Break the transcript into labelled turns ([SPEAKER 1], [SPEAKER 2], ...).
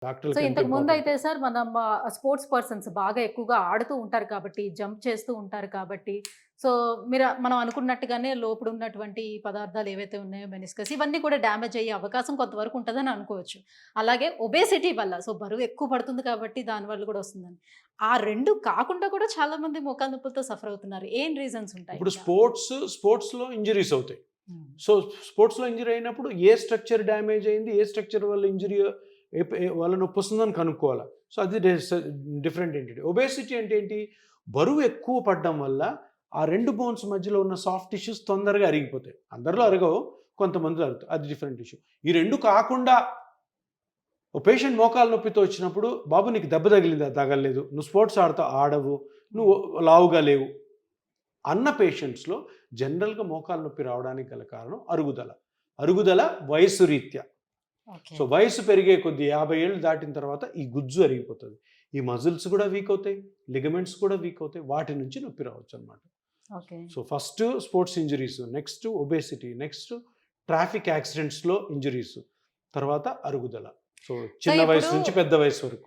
[SPEAKER 1] So
[SPEAKER 2] డాక్టర్లకి ఎంత
[SPEAKER 1] ఇంతకు ముందు
[SPEAKER 2] ఇంపార్టెంట్.
[SPEAKER 1] అయితే సార్ మనం స్పోర్ట్స్ పర్సన్స్ బాగా ఎక్కువగా ఆడుతూ ఉంటారు కాబట్టి, జంప్ చేస్తూ ఉంటారు కాబట్టి, సో మనం అనుకున్నట్టుగానే లోపల ఉన్నటువంటి పదార్థాలు ఏవైతే ఉన్నాయో మెనిస్కస్ ఇవన్నీ కూడా డ్యామేజ్ అయ్యే అవకాశం కొంతవరకు ఉంటదని అనుకోవచ్చు. అలాగే ఒబేసిటీ వల్ల సో బరువు ఎక్కువ పడుతుంది కాబట్టి దానివల్ల కూడా వస్తుందని. ఆ 2 కాకుండా కూడా చాలా మంది మోకాళ్ళ నొప్పులతో సఫర్ అవుతున్నారు. ఏం రీజన్స్ ఉంటాయి
[SPEAKER 2] ఇప్పుడు
[SPEAKER 1] ఇంకా?
[SPEAKER 2] స్పోర్ట్స్‌లో ఇంజ్యూరీస్ అవుతాయి.
[SPEAKER 1] హ్మ్.
[SPEAKER 2] సో, స్పోర్ట్స్‌లో ఇంజ్యూరీ అయినప్పుడు ఏ స్ట్రక్చర్ డ్యామేజ్ అయింది, ఏ స్ట్రక్చర్ వల్ల ఇంజ్యూరీ వల్ల నొప్పొస్తుందని కనుక్కోవాలా. సో, అది డిఫరెంట్ ఎంటిటీ. ఒబేసిటీ అంటే ఏంటి? బరువు ఎక్కువ పడడం వల్ల ఆ 2 బోన్స్ మధ్యలో ఉన్న సాఫ్ట్ టిష్యూస్ తొందరగా అరిగిపోతాయి. అందరిలో అరగవు. కొంతమందిలో అరుగుతాయి. అది డిఫరెంట్ ఇష్యూ. ఈ 2 కాకుండా ఓ పేషెంట్ మోకాలు నొప్పితో వచ్చినప్పుడు, "బాబు నీకు దెబ్బ తగిలిందా?" "తగలలేదు." "నువ్వు స్పోర్ట్స్ ఆడవు. నువ్వు లావుగా లేవు." అన్న పేషెంట్స్‌లో జనరల్‌గా మోకాలు నొప్పి రావడానికి గల కారణం అరుగుదల. అరుగుదల వయస్సు రీత్యా.
[SPEAKER 1] ఓకే.
[SPEAKER 2] సో, వయస్సు పెరిగే కొద్దీ 50 ఏళ్ళు దాటిన తర్వాత ఈ గుజ్జు అరిగిపోతది. ఈ మజిల్స్ కూడా వీక్ అవుతాయి. లిగమెంట్స్ కూడా వీక్ అవుతాయి. వాటి నుంచి నొప్పి రావచ్చనమాట.
[SPEAKER 1] Okay.
[SPEAKER 2] So, first sports injuries, next obesity, next traffic యాక్సిడెంట్స్‌లో ఇంజురీస్, తర్వాత అరుగుదల. సో,
[SPEAKER 1] సో
[SPEAKER 2] చిన్న
[SPEAKER 1] ఇప్పుడు
[SPEAKER 2] వయసు నుంచి పెద్ద వయసు వరకు.